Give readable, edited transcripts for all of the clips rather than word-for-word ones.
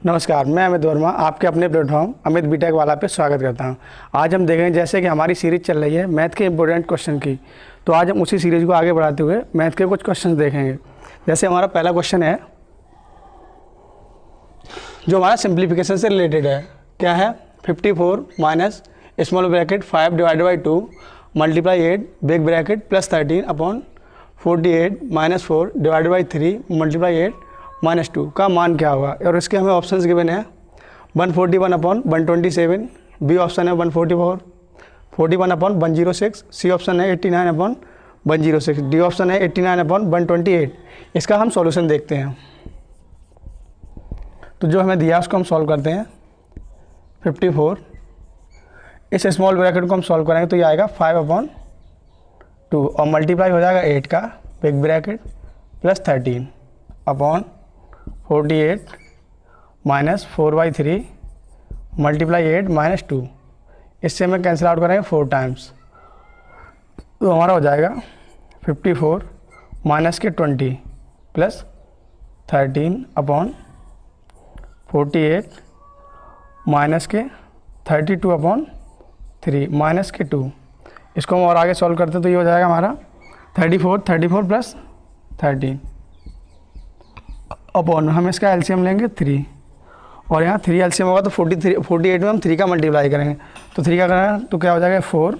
नमस्कार, मैं अमित वर्मा आपके अपने प्लेटफॉर्म अमित बीटेक वाला पे स्वागत करता हूं। आज हम देखेंगे जैसे कि हमारी सीरीज़ चल रही है मैथ के इंपॉर्टेंट क्वेश्चन की, तो आज हम उसी सीरीज़ को आगे बढ़ाते हुए मैथ के कुछ क्वेश्चन देखेंगे। जैसे हमारा पहला क्वेश्चन है जो हमारा सिंप्लीफिकेशन से रिलेटेड है। क्या है? 54 minus small bracket 5 divided by 2 multiply 8 big bracket plus 13 upon 48 minus 4 divided by 3 multiply 8 minus 2 का मान क्या होगा। और इसके हमें ऑप्शंस गिवन है 141 अपॉन 127, बी ऑप्शन है 144, 41 अपॉन 106, सी ऑप्शन है 89 अपॉन 106, डी ऑप्शन है 89 अपॉन 128। इसका हम सॉल्यूशन देखते हैं। तो जो हमें दिया उसको हम सॉल्व करते हैं। 54 इस स्मॉल ब्रैकेट को हम सॉल्व करेंगे तो ये आएगा 5 अपॉन 2 और मल्टीप्लाई हो जाएगा 8 का big bracket plus 13 upon 48 minus 4/3 multiply 8 minus 2। इससे हमें कैंसिल आउट करेंगे 4 टाइम्स, तो हमारा हो जाएगा 54 माइनस के 20 प्लस 13 अपॉन 48 माइनस के 32 अपॉन 3 माइनस के 2। इसको हम और आगे सॉल्व करते हैं तो ये हो जाएगा हमारा 34 प्लस 13 अपॉन हम इसका एलसीएम लेंगे 3 और यहाँ 3 एलसीएम होगा तो 48 में हम 3 का मल्टीप्लाई करेंगे तो 3 का करें तो क्या हो जाएगा 4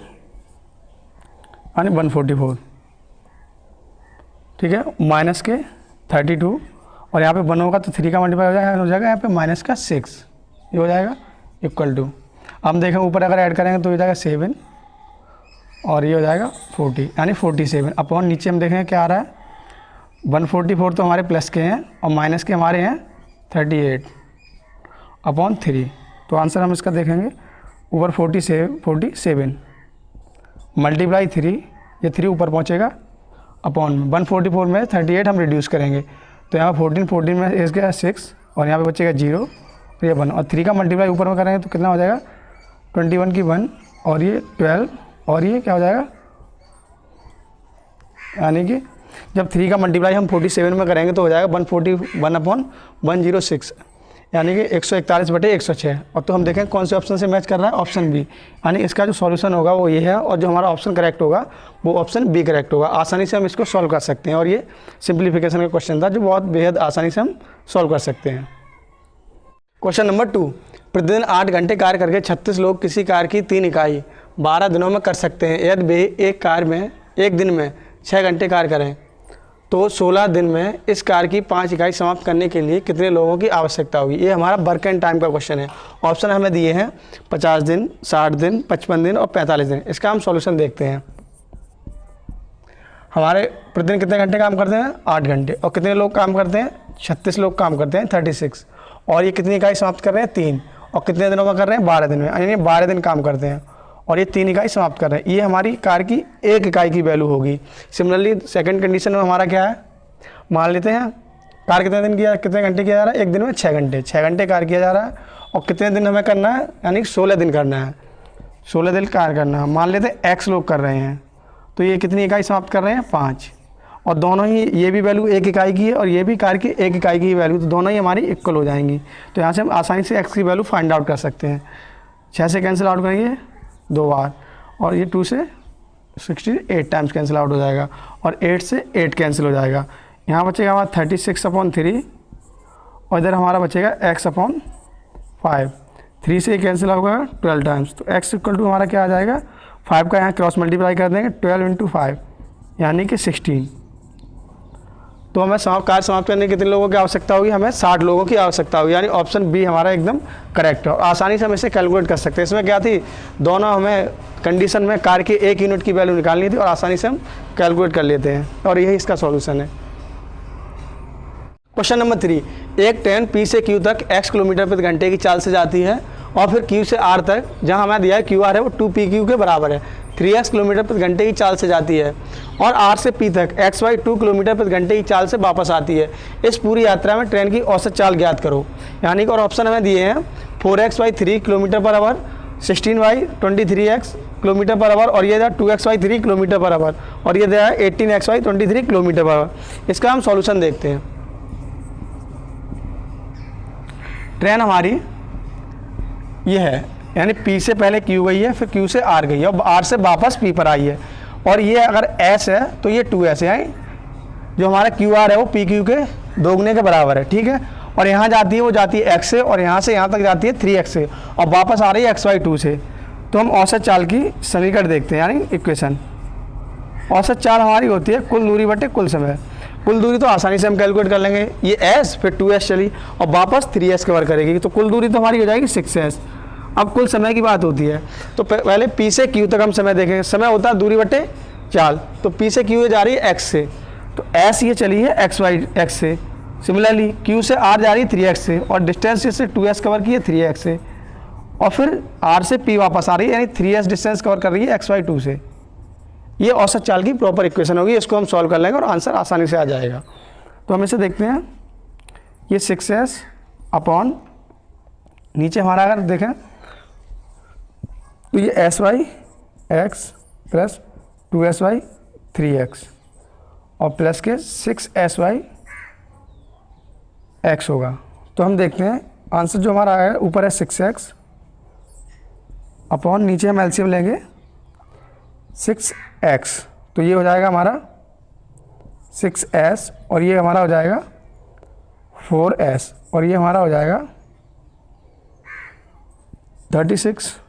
यानी 144, ठीक है, माइनस के 32 और यहाँ पे 1 होगा तो 3 का मल्टीप्लाई हो जाएगा यहाँ पे माइनस का 6, ये हो जाएगा इक्वल टू, हम देखें ऊपर अगर ऐड करेंगे तो हो जाएगा 7 और ये हो जाएगा 40 यानी 47 अपॉन नीचे हम देखेंगे क्या आ रहा है 144 तो हमारे प्लस के हैं और माइनस के हमारे हैं 38 अपॉन 3। तो आंसर हम इसका देखेंगे ऊपर 47 मल्टीप्लाई 3, ये 3 ऊपर पहुंचेगा अपॉन 144 में 38 हम रिड्यूस करेंगे तो यहाँ 14 में इसका 6 और यहाँ पे बचेगा 0 और ये 1 और 3 का मल्टीप्लाई ऊपर में करेंगे तो कितना हो जाएगा 21 की 1 और ये 12 और ये क्या हो जाएगा, यानी कि जब 3 का मल्टीप्लाई हम 47 में करेंगे तो हो जाएगा 141 अपॉन 106 यानी कि 141/106। और तो हम देखें कौन से ऑप्शन से मैच कर रहा है, ऑप्शन बी, यानी इसका जो सॉल्यूशन होगा वो ये है और जो हमारा ऑप्शन करेक्ट होगा वो ऑप्शन बी करेक्ट होगा। आसानी से हम इसको सॉल्व कर सकते हैं और ये सिंप्लीफिकेशन का क्वेश्चन था जो बहुत बेहद आसानी से हम सॉल्व कर सकते हैं। क्वेश्चन नंबर 2, प्रतिदिन 8 घंटे कार्य करके 36 लोग किसी कार की 3 इकाई 12 दिनों में कर सकते हैं। यदि वे एक कार में एक दिन में 6 घंटे कार्य करें तो 16 दिन में इस कार की 5 इकाई समाप्त करने के लिए कितने लोगों की आवश्यकता होगी। ये हमारा वर्क एंड टाइम का क्वेश्चन है। ऑप्शन हमें दिए हैं 50 दिन, 60 दिन, 55 दिन और 45 दिन। इसका हम सॉल्यूशन देखते हैं। हमारे प्रतिदिन कितने घंटे काम करते हैं 8 घंटे और कितने लोग काम करते हैं 36 लोग काम करते हैं 36 और ये कितनी इकाई समाप्त कर रहे हैं 3 और कितने दिनों में कर रहे हैं 12 दिन में, यानी 12 दिन काम करते हैं और ये 3 इकाई समाप्त कर रहे हैं। ये हमारी कार की 1 इकाई की वैल्यू होगी। सिमिलरली सेकंड कंडीशन में हमारा क्या है, मान लेते हैं कार कितने घंटे किया जा रहा है, एक दिन में 6 घंटे कार किया जा रहा है और कितने दिन हमें करना है, यानी 16 दिन करना है, 16 दिन कार करना है। मान लेते हैं x लोग कर रहे हैं तो ये कितनी इकाई समाप्त कर रहे हैं 5 और दोनों ही ये भी वैल्यू 1 इकाई की है और ये भी कार की 1 इकाई की वैल्यू, तो दोनों ही हमारी इक्वल हो जाएंगी। तो यहाँ से हम आसानी से x की वैल्यू फाइंड आउट कर सकते हैं। 6 से कैंसिल आउट करेंगे 2 बार और ये 2 से 68 टाइम्स कैंसिल आउट हो जाएगा और 8 से 8 कैंसिल हो जाएगा। यहाँ बचेगा हमारा 36/3 और इधर हमारा बचेगा x/5। 3 से कैंसिल होगा 12 टाइम्स तो x इक्वल टू हमारा क्या आ जाएगा 5 का यहाँ क्रॉस मल्टीप्लाई कर देंगे 12 × 5 यानी कि 16। तो हमें कार समाप्त करने के कितने लोगों की आवश्यकता होगी, हमें 60 लोगों की आवश्यकता होगी, यानी ऑप्शन बी हमारा एकदम करेक्ट है। और आसानी से हम इसे कैलकुलेट कर सकते हैं। इसमें क्या थी, दोनों हमें कंडीशन में कार की 1 यूनिट की वैल्यू निकालनी थी और आसानी से हम कैलकुलेट कर लेते हैं और यही इसका सॉल्यूशन है। क्वेश्चन नंबर 3, एक ट्रेन P से Q तक x किलोमीटर प्रति घंटे की चाल से जाती है और फिर Q से R तक, जहां हमें दिया है QR है वो 2PQ के बराबर है, 3x किलोमीटर प्रति घंटे की चाल से जाती है और R से P तक x/2 किलोमीटर प्रति घंटे की चाल से वापस आती है। इस पूरी यात्रा में ट्रेन की औसत चाल ज्ञात करो। यानी कि और ऑप्शन हमें दिए हैं 4x/3 kilometre per hour, 16/23x kilometre per hour और ये दिया 2x/3 किलोमीटर पर आवर और ये दिया 18x/23 किलोमीटर पर आवर। इसका हम सॉल्यूशन देखते हैं। ट्रेन हमारी ये है, यानी P से पहले Q गई है, फिर Q से R गई है और R से वापस P पर आई है। और ये अगर S है तो ये 2S है, जो हमारा QR है वो PQ के दोगुने के बराबर है, ठीक है। और यहाँ जाती है, वो जाती है x से, और यहाँ से यहाँ तक जाती है 3x से, और वापस आ रही है x/2 से। तो हम औसत चाल की समीकरण देखते हैं, यानी इक्वेशन। औसत चाल हमारी होती है कुल दूरी बटे कुल समय। कुल दूरी तो आसानी से हम कैलकुलेट कर लेंगे, ये s फिर 2s चली और वापस 3s कवर करेगी, तो कुल दूरी तो हमारी हो जाएगी 6s। अब कुल समय की बात होती है, तो पहले P से Q तक हम समय देखेंगे। समय होता है दूरी बटे चाल, तो P से Q जा रही है x से, तो s ये चली है x से। सिमिलरली Q से R जा रही है 3x से, और डिस्टेंस से 2s कवर की है 3x से, और फिर R से P वापस आ रही है, यानी 3s डिस्टेंस कवर कर रही है x/2 से। ये औसत चाल की प्रॉपर इक्वेशन होगी, इसको हम सॉल्व कर लेंगे और आंसर आसानी से आ जाएगा। तो हम इसे देखते हैं, ये 6s अपॉन नीचे हमारा अगर देखें तो ये s/x प्लस 2s/3x और प्लस के 6s/x होगा। तो हम देखते हैं आंसर जो हमारा आया है, ऊपर है 6x अपॉन नीचे हम एलसीएम लेंगे 6x, तो ये हो जाएगा हमारा 6s और ये हमारा हो जाएगा 4s और ये हमारा हो जाएगा 36s।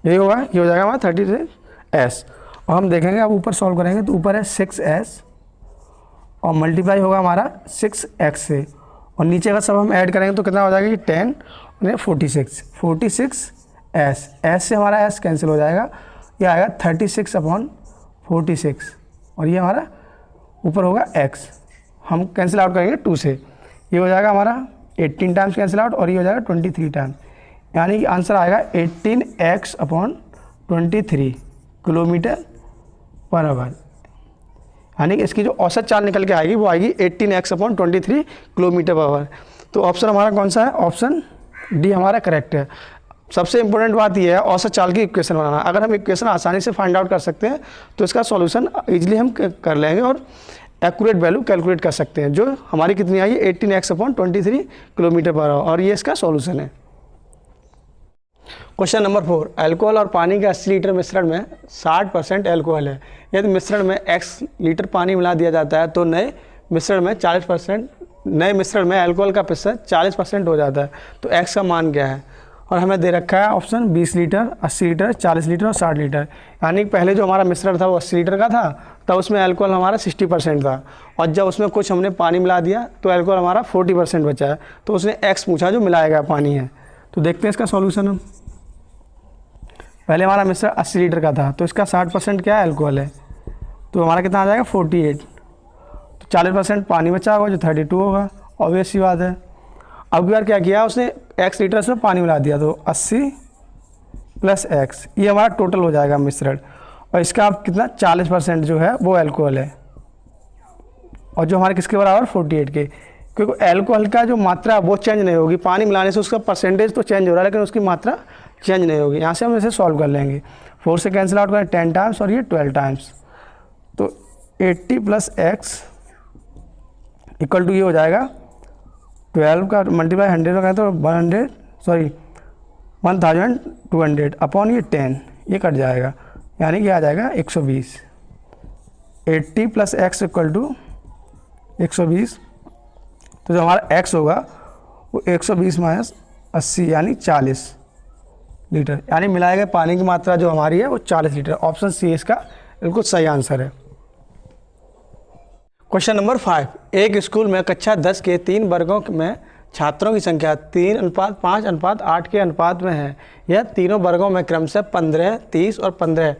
यही होगा, ये हो जाएगा हमारा 36s। और हम देखेंगे, अब ऊपर सॉल्व करेंगे तो ऊपर है 6s और मल्टीप्लाई होगा हमारा 6x से, और नीचे का सब हम ऐड करेंगे तो कितना हो जाएगा, ये 10 और 46s। s से हमारा s कैंसिल हो जाएगा, ये आएगा 36/46 और ये हमारा ऊपर होगा x, हम कैंसिल आउट करेंगे 2 से, ये हो जाएगा हमारा 18 टाइम्स कैंसिल आउट और ये हो जाएगा 23 टाइम, यानी कि आंसर आएगा 18x/23 किलोमीटर पर आवर। यानी कि इसकी जो औसत चाल निकल के आएगी वो आएगी 18x/23 किलोमीटर पर आवर। तो ऑप्शन हमारा कौन सा है, ऑप्शन डी हमारा करेक्ट है। सबसे इंपॉर्टेंट बात यह है औसत चाल की इक्वेशन बनाना। अगर हम इक्वेशन आसानी से फाइंड आउट कर सकते हैं तो इसका सॉल्यूशन इजीली हम कर लेंगे और एक्यूरेट वैल्यू कैलकुलेट कर सकते हैं, जो हमारी कितनी आई है 18x/23 किलोमीटर पर आवर, और ये इसका सॉल्यूशन है। क्वेश्चन नंबर 4, अल्कोहल और पानी के 80 लीटर मिश्रण में 60% अल्कोहल है। यदि मिश्रण में x लीटर पानी मिला दिया जाता है तो नए मिश्रण में अल्कोहल का प्रतिशत 40% हो जाता है, तो x का मान क्या है। और हमें दे रखा है ऑप्शन 20 लीटर, 80 लीटर, 40 लीटर और 60 लीटर। यानी पहले जो हमारा मिश्रण था वो 80 लीटर का था, तब उसमें अल्कोहल हमारा 60% था, और जब उसमें कुछ हमने पानी मिला दिया तो अल्कोहल हमारा 40% बचा है। तो उसने x पूछा जो मिलाया गया पानी है। तो देखते हैं इसका सॉल्यूशन हम। पहले हमारा मिश्रण 80 लीटर का था, तो इसका 60% क्या है, अल्कोहल है, तो हमारा कितना आ जाएगा 48। तो 40% पानी बचा होगा जो 32 होगा, ऑब्वियस सी बात है। अब की बार क्या किया उसने, x लीटर से पानी मिला दिया, तो 80 + x, ये हमारा टोटल हो जाएगा मिश्रण, और इसका अब कितना 40% जो है वो अल्कोहल है, और जो हमारे किसके बराबर 48 के, क्योंकि अल्कोहल का जो मात्रा वो चेंज नहीं होगी, पानी मिलाने से उसका परसेंटेज तो चेंज हो रहा है लेकिन उसकी मात्रा चेंज नहीं होगी। यहाँ से हम इसे सॉल्व कर लेंगे, 4 से कैंसिल आउट करें 10 टाइम्स और ये 12 टाइम्स, तो 80 + x इक्वल टू ये हो जाएगा 12 का मल्टीप्लाई 100 का करें तो 1200 अपॉन ये 10, ये कट जाएगा, यानी कि आ जाएगा 120। 80 + x इक्वल टू 120, तो जो हमारा x होगा वो 120 - 80 यानी 40 लीटर, यानी मिलाए गए पानी की मात्रा जो हमारी है वो 40 लीटर। ऑप्शन सी इसका बिल्कुल सही आंसर है। क्वेश्चन नंबर 5, एक स्कूल में कक्षा 10 के 3 वर्गों में छात्रों की संख्या 3:5:8 के अनुपात में है। यह तीनों वर्गों में क्रमशः 15, 30 और 15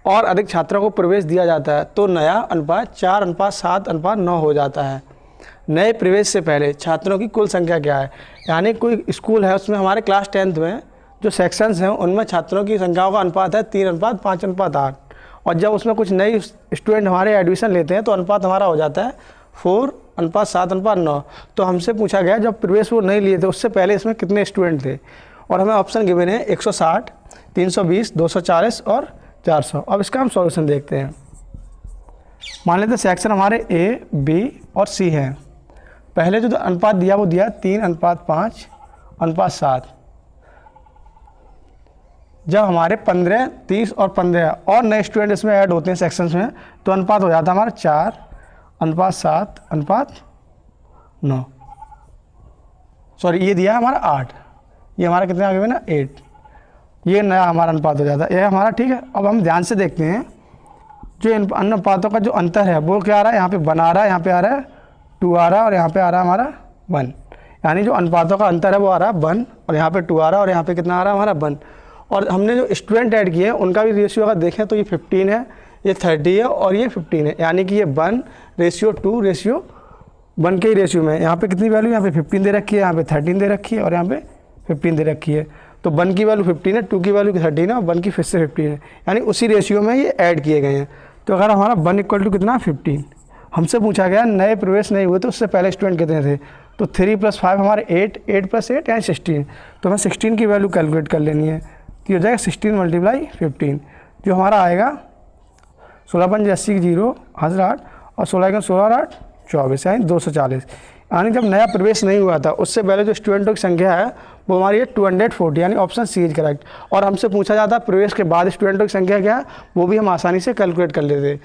और अधिक छात्रों को प्रवेश दिया जाता है, तो नया अनुपात 4:7:9 हो जाता है। नए प्रवेश से पहले छात्रों की कुल संख्या क्या है। यानी कोई स्कूल है, उसमें हमारे क्लास 10th में जो सेक्शंस हैं उनमें छात्रों की संख्याओं का अनुपात है 3:5:8, और जब उसमें कुछ नए स्टूडेंट हमारे एडमिशन लेते हैं तो अनुपात हमारा हो जाता है 4:7:9। तो हमसे पूछा गया जब प्रवेश वो नहीं लिए थे उससे पहले इसमें कितने स्टूडेंट थे, और हमें ऑप्शन गिवन है 160, 320, 240 और 400। अब इसका हम सॉल्यूशन देखते हैं। मान लेते सेक्शन हमारे A, B और C हैं, पहले जो अनुपात दिया वो दिया 3:5:7। जब हमारे 15, 30 और 15 और नए स्टूडेंट इसमें ऐड होते हैं सेक्शंस में, तो अनुपात हो जाता है हमारा 4:7:9। सॉरी, ये दिया हमारा 8, ये हमारा कितने आ गए ना 8। ये नया हमारा अनुपात हो जाता है, ये हमारा ठीक है। अब हम ध्यान से देखते हैं जो इन अनुपातों का जो अंतर है वो क्या आ रहा है, यहाँ पे 1 आ रहा है, यहाँ पे आ रहा है 2 आ रहा है, और यहाँ पे आ रहा है हमारा 1। यानी जो अनुपातों का अंतर है वो आ रहा है 1, और यहाँ पे 2 आ रहा है, और यहाँ पे कितना आ रहा है हमारा 1। और हमने जो स्टूडेंट ऐड किए हैं उनका भी रेशियो अगर देखें तो ये 15 है, ये 30 है, और ये 15 है। यानी कि ये 1:2:1 के ही रेशियो में। यहाँ पे कितनी वैल्यू, यहाँ पे 15 दे रखी है, यहाँ पे 13 दे रखी है, और यहाँ पे 15 दे रखी है। तो 1 की वैल्यू 15 है, 2 की वैल्यू 13 है, और 1 की फिर से 15 है। यानी उसी रेशियो में ये ऐड किए गए हैं। तो अगर हमारा 1 = कितना 15, हमसे पूछा गया नए प्रवेश नहीं हुए तो उससे पहले स्टूडेंट कितने थे, तो 3 + 5 हमारे 8, 8 + 8 यानी 16। तो हमें 16 की वैल्यू कैलकुलेट कर लेनी है, तो हो जाएगा 16 × 15, जो हमारा आएगा 16×5 = 0 8, और 16×16 24, यानी 240। यानी जब नया प्रवेश नहीं हुआ था उससे पहले जो स्टूडेंटों की संख्या है वो हमारी है 240, यानी ऑप्शन सी इज करेक्ट। और हमसे पूछा जाता है प्रवेश के बाद स्टूडेंटों की संख्या क्या है, वो भी हम आसानी से कैलकुलेट कर लेते।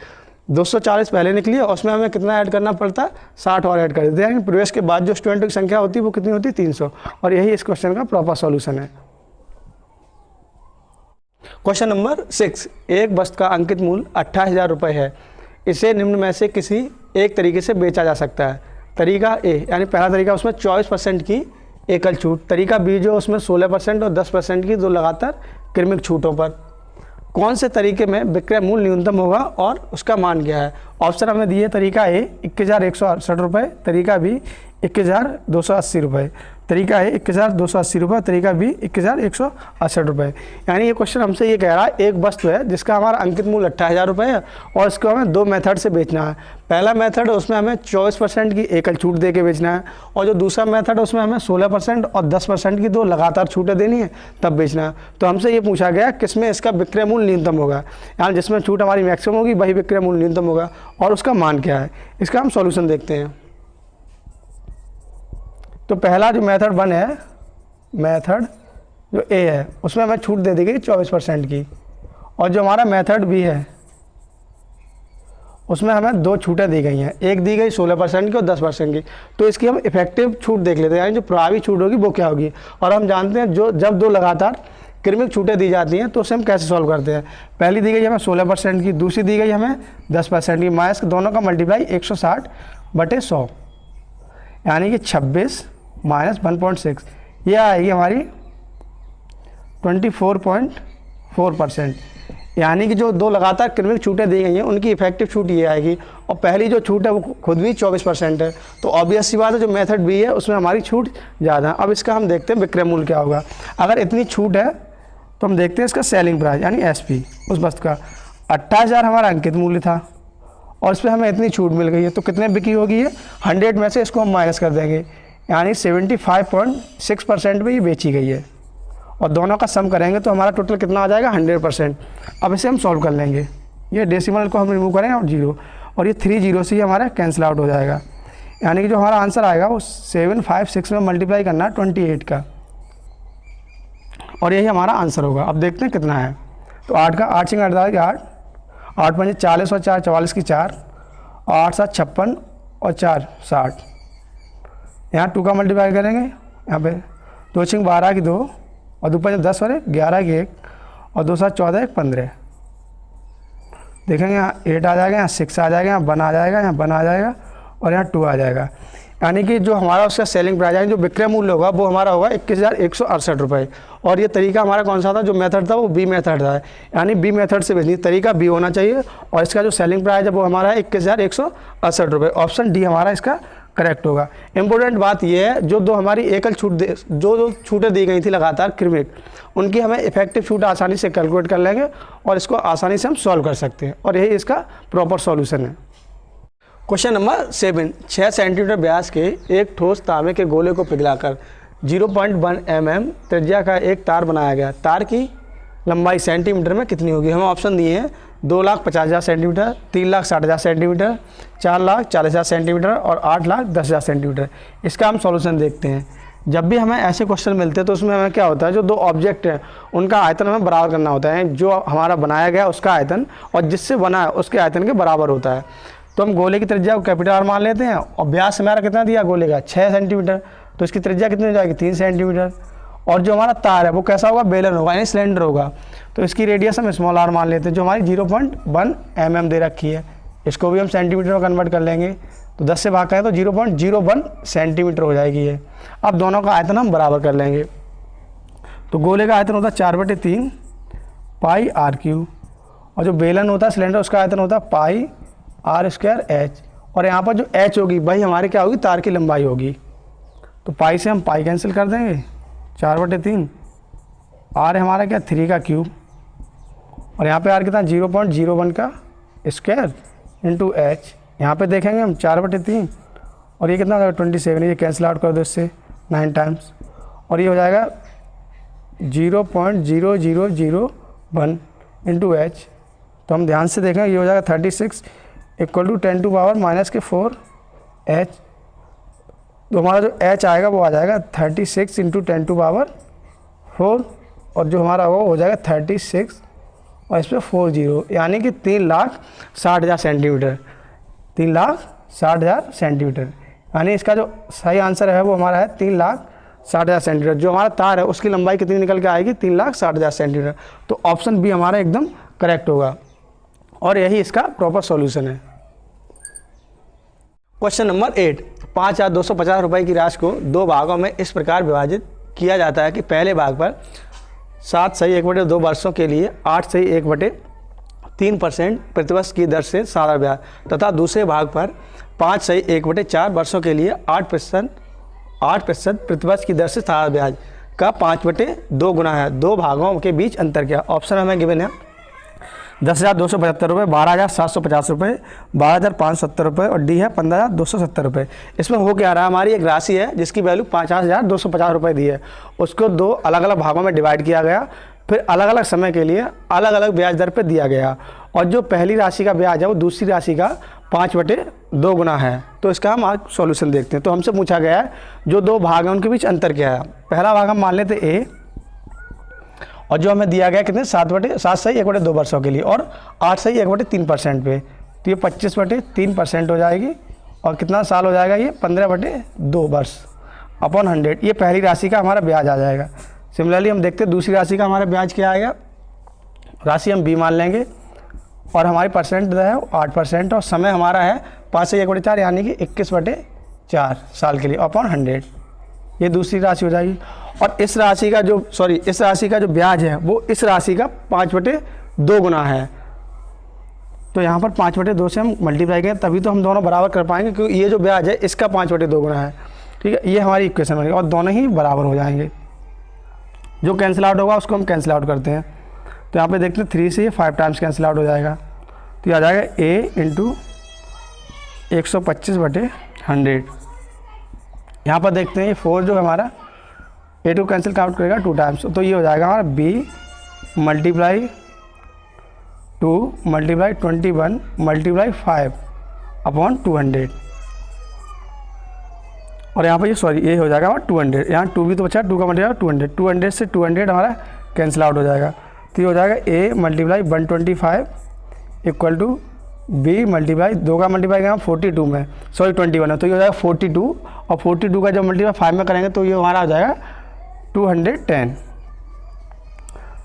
240 पहले निकली है, उसमें हमें कितना ऐड करना पड़ता है, 60 और ऐड कर देते हैं। यानी प्रवेश के बाद जो स्टूडेंटों की संख्या होती है वो कितनी होती है, 300। और यही इस क्वेश्चन का प्रॉपर सॉल्यूशन है। क्वेश्चन नंबर 6, एक वस्तु का अंकित मूल्य 28,000 रुपये है। इसे निम्न में से किसी एक तरीके से बेचा जा सकता है। तरीका ए, यानी पहला तरीका उसमें 24% की एकल छूट। तरीका बी जो उसमें 16% और 10% की दो लगातार क्रमिक छूटों पर। कौन से तरीके में विक्रय मूल्य न्यूनतम होगा और उसका मान क्या है। ऑप्शन हमें दिए, तरीका ए 21,168 रुपये, तरीका बी 21,280 रुपये। तरीका है 21,280 रुपये, तरीका बी 21,168 रुपये। यानी ये क्वेश्चन हमसे ये कह रहा है एक वस्तु है जिसका हमारा अंकित मूल्य 28,000 रुपये है, और इसको हमें 2 मेथड से बेचना है। पहला मेथड है उसमें हमें 24% की एकल छूट दे के बेचना है, और जो दूसरा मेथड है उसमें हमें 16% और 10% की दो लगातार छूटें देनी है तब बेचना है। तो हमसे ये पूछा गया किसमें इसका विक्रय मूल्य न्यूनतम होगा, यानी जिसमें छूट हमारी मैक्सिमम होगी वही विक्रय मूल्य न्यूनतम होगा, और उसका मान क्या है। इसका हम सॉल्यूशन देखते हैं। तो पहला जो मेथड 1 है, मेथड जो ए है उसमें हमें छूट दे दी गई 24% की, और जो हमारा मेथड बी है उसमें हमें 2 छूटें दी गई हैं, एक दी गई 16% की और 10% की। तो इसकी हम इफेक्टिव छूट देख लेते हैं, यानी जो प्रभावी छूट होगी वो क्या होगी। और हम जानते हैं जो जब 2 लगातार क्रमिक छूटें दी जाती हैं तो उसे हम कैसे सॉल्व करते हैं। पहली दी गई हमें 16% की, दूसरी दी गई हमें 10% की, माइनस दोनों का मल्टीप्लाई 160/100, यानी कि 26 - 1.6, यह आएगी हमारी 24.4%। यानी कि जो 2 लगातार क्रमिक छूटें दी गई हैं उनकी इफेक्टिव छूट ये आएगी, और पहली जो छूट है वो खुद भी 24% है। तो ऑब्वियस सी बात है जो मेथड बी है उसमें हमारी छूट ज़्यादा है। अब इसका हम देखते हैं विक्रय मूल्य क्या होगा। अगर इतनी छूट है तो हम देखते हैं इसका सेलिंग प्राइस, यानी एसपी उस वस्तु का। 28,000 हमारा अंकित मूल्य था, और इस पर हमें इतनी छूट मिल गई है, तो कितने बिकी होगी ये 100 में से इसको हम माइनस कर देंगे, यानी 75.6% में ये बेची गई है, और दोनों का सम करेंगे तो हमारा टोटल कितना आ जाएगा 100%। अब इसे हम सॉल्व कर लेंगे, ये डेसिमल को हम रिमूव करेंगे और 0, और ये 3 0 से ही हमारा कैंसिल आउट हो जाएगा। यानी कि जो हमारा आंसर आएगा वो 756 में मल्टीप्लाई करना है 28 का, और यही हमारा आंसर होगा। अब देखते हैं कितना है। तो 8 का 8 सिंह 8 8 8 5 40 और 4 44 की 4, 8 7 56 और 4 60। यहाँ 2 का मल्टीप्लाई करेंगे, यहाँ पे 2 सिंह 12 की 2, और 2 5 10 और 1 11 की 1, और 2 7 14 1 15। देखेंगे यहाँ 8 आ जाएगा, यहाँ 6 आ जाएगा, यहाँ 1 आ जाएगा, यहाँ 1 आ जाएगा, और यहाँ 2 आ जाएगा। यानी कि जो हमारा उसका सेलिंग प्राइस यानी जो विक्रय मूल्य होगा वो हमारा होगा 21,168 रुपये। और ये तरीका हमारा कौन सा था, जो मेथड था वो बी मेथड था, यानी बी मेथड से बेचनी, तरीका बी होना चाहिए, और इसका जो सेलिंग प्राइस है वो हमारा है 21,168 रुपये। ऑप्शन डी हमारा इसका करेक्ट होगा। इंपॉर्टेंट बात यह है जो हमारी एकल छूट जो छूटें दी गई थी लगातार क्रमिक, उनकी हमें इफेक्टिव छूट आसानी से कैलकुलेट कर लेंगे, और इसको आसानी से हम सॉल्व कर सकते हैं, और यही इसका प्रॉपर सॉल्यूशन है। क्वेश्चन नंबर 7, 6 सेंटीमीटर व्यास के एक ठोस तांबे के गोले को पिघलाकर 0.1 mm त्रिज्या का एक तार बनाया गया। तार की लंबाई सेंटीमीटर में कितनी होगी। हमें ऑप्शन दिए हैं 2,50,000 सेंटीमीटर, 3,60,000 सेंटीमीटर, 4,40,000 सेंटीमीटर और 8,10,000 सेंटीमीटर। इसका हम सॉल्यूशन देखते हैं। जब भी हमें ऐसे क्वेश्चन मिलते हैं तो उसमें हमें क्या होता है, जो दो ऑब्जेक्ट हैं उनका आयतन हमें बराबर करना होता है। जो हमारा बनाया गया उसका आयतन और जिससे बना है उसके आयतन के बराबर होता है। तो हम गोले की त्रिज्या को कैपिटल आर मान लेते हैं और व्यास हमारा कितना दिया गोले का 6 सेंटीमीटर, तो इसकी त्रिज्या कितनी हो जाएगी 3 सेंटीमीटर। और जो हमारा तार है वो कैसा होगा, बेलन होगा यानी सिलेंडर होगा, तो इसकी रेडियस हम स्मॉल आर मान लेते हैं जो हमारी 0.1 mm दे रखी है। इसको भी हम सेंटीमीटर में कन्वर्ट कर लेंगे, तो 10 से भाग करें तो 0.01 सेंटीमीटर हो जाएगी ये। अब दोनों का आयतन हम बराबर कर लेंगे। तो गोले का आयतन होता है 4/3 पाई आर क्यू, और जो बेलन होता है सिलेंडर उसका आयतन होता है पाई आर स्क्वायर एच। और यहाँ पर जो एच होगी वही हमारे क्या होगी, तार की लंबाई होगी। तो पाई से हम पाई कैंसिल कर देंगे, 4/3 आर है हमारा क्या 3 का क्यूब, और यहाँ पे आर कितना 0.01 का स्क्वायर इंटू एच। यहाँ पे देखेंगे हम 4/3 और ये कितना 27, ये कैंसिल आउट कर दो इससे 9 टाइम्स, और ये हो जाएगा 0.0001 इंटू एच। तो हम ध्यान से देखें ये हो जाएगा 36 equal to 10 to power -4 H. तो हमारा जो एच आएगा वो आ जाएगा 36 इंटू 10 टू पावर 4, और जो हमारा वो हो जाएगा 36 और इस पर 40, यानी कि 3,60,000 सेंटीमीटर, 3,60,000 सेंटीमीटर। यानी इसका जो सही आंसर है वो हमारा है 3,60,000 सेंटीमीटर। जो हमारा तार है उसकी लंबाई कितनी निकल के आएगी, 3,60,000 सेंटीमीटर। तो ऑप्शन बी हमारा एकदम करेक्ट होगा और यही इसका प्रॉपर सॉल्यूशन है। क्वेश्चन नंबर 8, 5,250 रुपये की राशि को दो भागों में इस प्रकार विभाजित किया जाता है कि पहले भाग पर 7/1/2 वर्षों के लिए 8/1/3% प्रतिवर्ष की दर से साधारण ब्याज, तथा दूसरे भाग पर 5/1/4 वर्षों के लिए 8% प्रतिवर्ष की दर से साधारण ब्याज का 5/2 गुना है। दो भागों के बीच अंतर क्या। ऑप्शन हमें गिवन है 10,275 रुपये, 12,750 रुपये, 12,570 रुपये और डी है 15,270 रुपये। इसमें हो क्या रहा है, हमारी एक राशि है जिसकी वैल्यू 5,250 रुपये दी है, उसको दो अलग अलग भागों में डिवाइड किया गया, फिर अलग अलग समय के लिए अलग अलग ब्याज दर पे दिया गया, और जो पहली राशि का ब्याज है वो दूसरी राशि का 5/2 गुना है। तो इसका हम आज सॉल्यूशन देखते हैं। तो हमसे पूछा गया है जो दो भाग हैं उनके बीच अंतर क्या है। पहला भाग हम मान लेते ए, और जो हमें दिया गया कितने 7/1/2 वर्षों के लिए और 8/1/3% पे, तो ये 25/3% हो जाएगी, और कितना साल हो जाएगा ये 15/2 वर्ष अपॉन 100। ये पहली राशि का हमारा ब्याज आ जाएगा। सिमिलरली हम देखते हैं दूसरी राशि का हमारा ब्याज क्या आएगा, राशि हम बी मान लेंगे और हमारी परसेंट है 8% और समय हमारा है 5/1/4 यानी कि 21/4 साल के लिए अपॉन 100। ये दूसरी राशि हो जाएगी। और इस राशि का जो इस राशि का जो ब्याज है वो इस राशि का 5/2 गुना है। तो यहाँ पर 5/2 से हम मल्टीप्लाई करें तभी तो हम दोनों बराबर कर पाएंगे, क्योंकि ये जो ब्याज है इसका 5/2 गुना है। ठीक है, ये हमारी इक्वेशन बनेगी और दोनों ही बराबर हो जाएंगे। जो कैंसिल आउट होगा उसको हम कैंसिल आउट करते हैं। तो यहाँ पे देखते हैं 3 से ये 5 टाइम्स कैंसिल आउट हो जाएगा, तो ये आ जाएगा a इंटू 125/100। यहाँ पर देखते हैं ये 4 जो हमारा a2 कैंसिल आउट करेगा 2 टाइम्स, तो ये हो जाएगा हमारा b multiply 2 multiply 21 multiply 5 upon 200। और यहाँ पर ये हो जाएगा हमारा 200, यहाँ 2 भी तो बचा 2 का मल्टीप्लाई 200 से 200 हमारा कैंसिल आउट हो जाएगा। तो ये हो जाएगा a multiply 125 equal to b multiply 2 का मल्टीप्लाई करेंगे 42 में 21 है, तो ये हो जाएगा 42, और 42 का जब मल्टीप्लाई 5 में करेंगे तो ये हमारा हो जाएगा 210।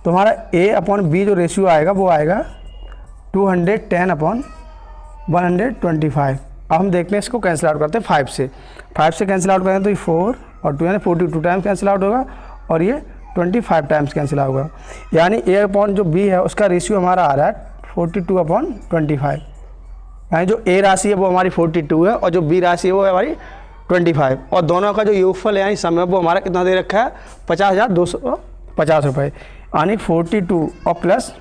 तो हमारा a अपॉन b जो रेशियो आएगा वो आएगा 210 अपॉन 125। अब हम देखते हैं इसको कैंसिल आउट करते हैं 5 से कैंसिल आउट करेंगे तो ये 4 और 2 यानी 42 टाइम्स कैंसिल आउट होगा, और ये 25 टाइम्स कैंसिल होगा, यानी a अपॉन जो b है उसका रेशियो हमारा आ रहा है 42/25। यानी जो a राशि है वो हमारी 42 है और जो b राशि है वो है हमारी 25, और दोनों का जो योगफल है यानी समय वो हमारा कितना दे रखा है 50,250 रुपये, यानी 42 और प्लस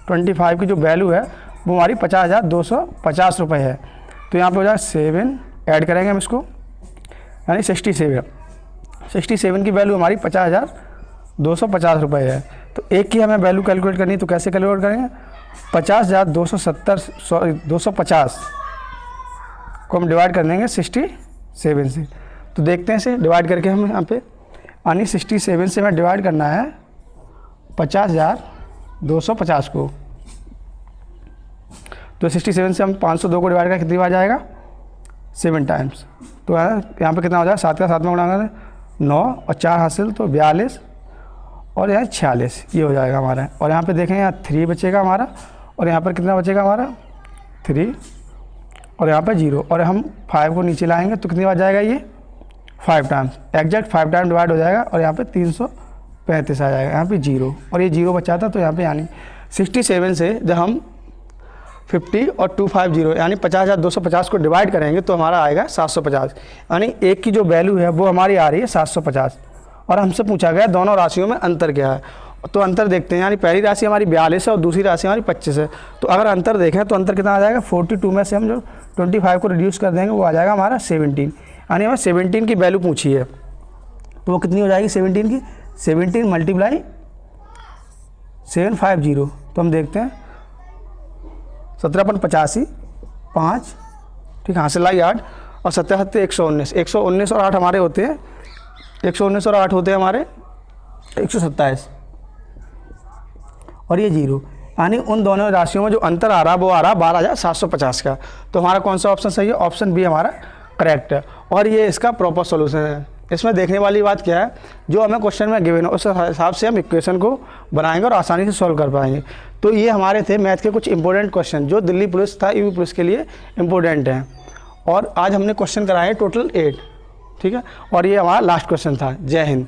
25 की जो वैल्यू है वो हमारी 50,250 रुपये है। तो यहाँ पे हो जाएगा 7 ऐड करेंगे हम इसको, यानी 67 की वैल्यू हमारी 50,250 रुपये है। तो एक की हमें वैल्यू कैलकुलेट करनी है, तो कैसे कैलकुलेट करेंगे, 50,270 सॉरी 250 को हम डिवाइड कर देंगे 67 से। तो देखते हैं इसे डिवाइड करके हम यहाँ पे, यानी 67 से हमें डिवाइड करना है 50,250 को। तो 67 से हम 502 को डिवाइड करें कितनी बार जाएगा, 7 टाइम्स। तो यहाँ पे कितना हो जाएगा, 7 का 7 में गुणा 9 और 4 हासिल तो 42 और यहाँ 46, ये हो जाएगा हमारा। और यहाँ पे देखें यहाँ 3 बचेगा हमारा, और यहाँ पर कितना बचेगा हमारा 3 और यहाँ पर 0, और हम 5 को नीचे लाएंगे तो कितनी बार जाएगा ये 5 टाइम्स, एग्जैक्ट 5 टाइम डिवाइड हो जाएगा। और यहाँ पे 335 आ जाएगा, यहाँ पे 0 और ये 0 बचा था। तो यहाँ पे यानी 67 से जब हम 50 और 250 यानी 50,250 को डिवाइड करेंगे तो हमारा आएगा 750, यानी एक की जो वैल्यू है वो हमारी आ रही है 750। और हमसे पूछा गया दोनों राशियों में अंतर क्या है, तो अंतर देखते हैं। यानी पहली राशि हमारी 42 है और दूसरी राशि हमारी 25 है। तो अगर अंतर देखें तो अंतर कितना आ जाएगा, 42 में से हम जो 25 को रिड्यूस कर देंगे वो आ जाएगा हमारा 17, यानी हमें 17 की वैल्यू पूछी है। तो वो कितनी हो जाएगी 17 की, 17 मल्टीप्लाई 750। तो हम देखते हैं 17×85 5, ठीक है, हासिल लाई 8 और 7 119, 119 और 8 हमारे होते हैं, 119 और 8 होते हैं हमारे 127 और ये 0, यानी उन दोनों राशियों में जो अंतर आ रहा वो आ रहा 12,750 का। तो हमारा कौन सा ऑप्शन सही है, ऑप्शन बी हमारा करेक्ट है। और ये इसका प्रॉपर सॉल्यूशन है। इसमें देखने वाली बात क्या है, जो हमें क्वेश्चन में गिवन है उस हिसाब से हम इक्वेशन को बनाएंगे और आसानी से सॉल्व कर पाएंगे। तो ये हमारे थे मैथ के कुछ इंपॉर्टेंट क्वेश्चन जो दिल्ली पुलिस था, यूपी पुलिस के लिए इंपॉर्टेंट हैं। और आज हमने क्वेश्चन कराए टोटल 8, ठीक है, और ये हमारा लास्ट क्वेश्चन था। जय हिंद।